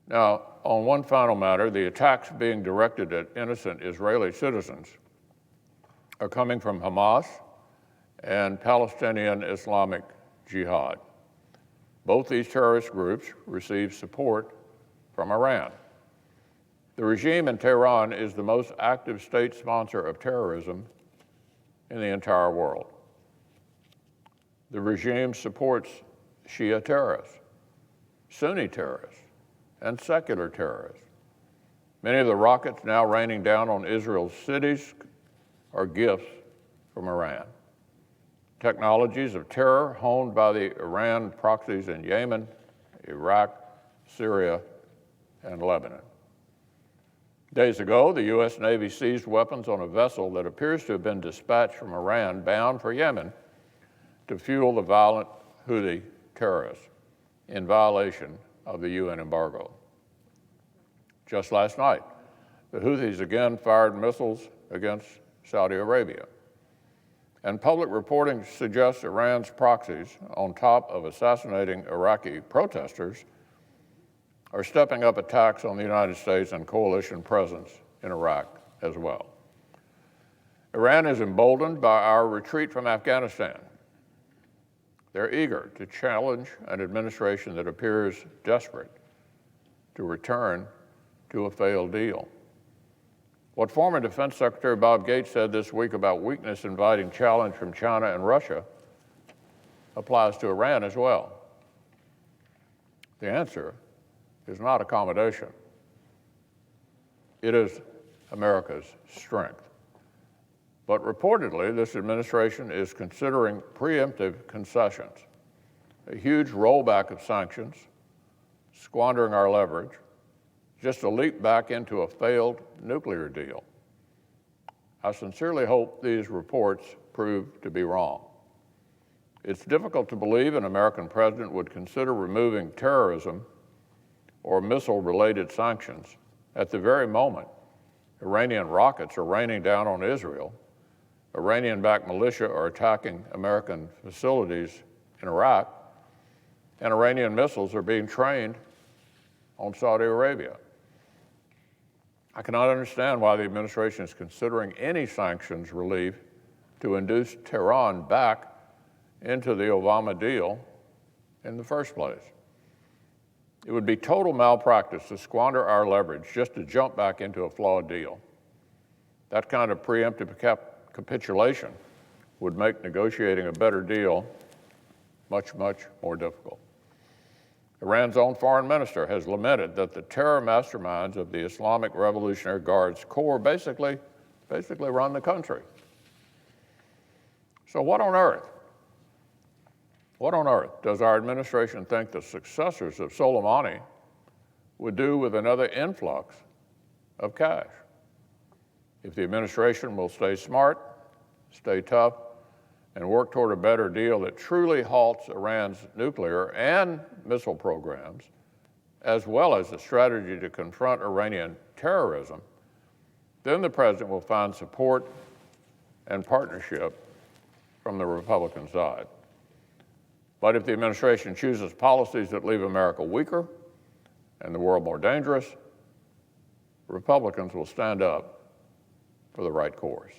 Now, on one final matter, the attacks being directed at innocent Israeli citizens are coming from Hamas and Palestinian Islamic Jihad. Both these terrorist groups receive support from Iran. The regime in Tehran is the most active state sponsor of terrorism in the entire world. The regime supports Shia terrorists, Sunni terrorists, and secular terrorists. Many of the rockets now raining down on Israel's cities are gifts from Iran. Technologies of terror honed by the Iran proxies in Yemen, Iraq, Syria, and Lebanon. Days ago, the U.S. Navy seized weapons on a vessel that appears to have been dispatched from Iran bound for Yemen to fuel the violent Houthi terrorists in violation of the UN embargo. Just last night, the Houthis again fired missiles against Saudi Arabia. And public reporting suggests Iran's proxies, on top of assassinating Iraqi protesters, are stepping up attacks on the United States and coalition presence in Iraq as well. Iran is emboldened by our retreat from Afghanistan. They're eager to challenge an administration that appears desperate to return to a failed deal. What former Defense Secretary Bob Gates said this week about weakness inviting challenge from China and Russia applies to Iran as well. The answer is not accommodation. It is America's strength. But reportedly, this administration is considering preemptive concessions, a huge rollback of sanctions, squandering our leverage, just a leap back into a failed nuclear deal. I sincerely hope these reports prove to be wrong. It's difficult to believe an American president would consider removing terrorism or missile-related sanctions at the very moment Iranian rockets are raining down on Israel, Iranian-backed militia are attacking American facilities in Iraq, and Iranian missiles are being trained on Saudi Arabia. I cannot understand why the administration is considering any sanctions relief to induce Tehran back into the Obama deal in the first place. It would be total malpractice to squander our leverage just to jump back into a flawed deal. That kind of preemptive capitulation would make negotiating a better deal much, much more difficult. Iran's own foreign minister has lamented that the terror masterminds of the Islamic Revolutionary Guard's Corps basically run the country. So what on earth does our administration think the successors of Soleimani would do with another influx of cash? If the administration will stay smart, stay tough, and work toward a better deal that truly halts Iran's nuclear and missile programs, as well as a strategy to confront Iranian terrorism, then the president will find support and partnership from the Republican side. But if the administration chooses policies that leave America weaker and the world more dangerous, Republicans will stand up for the right course.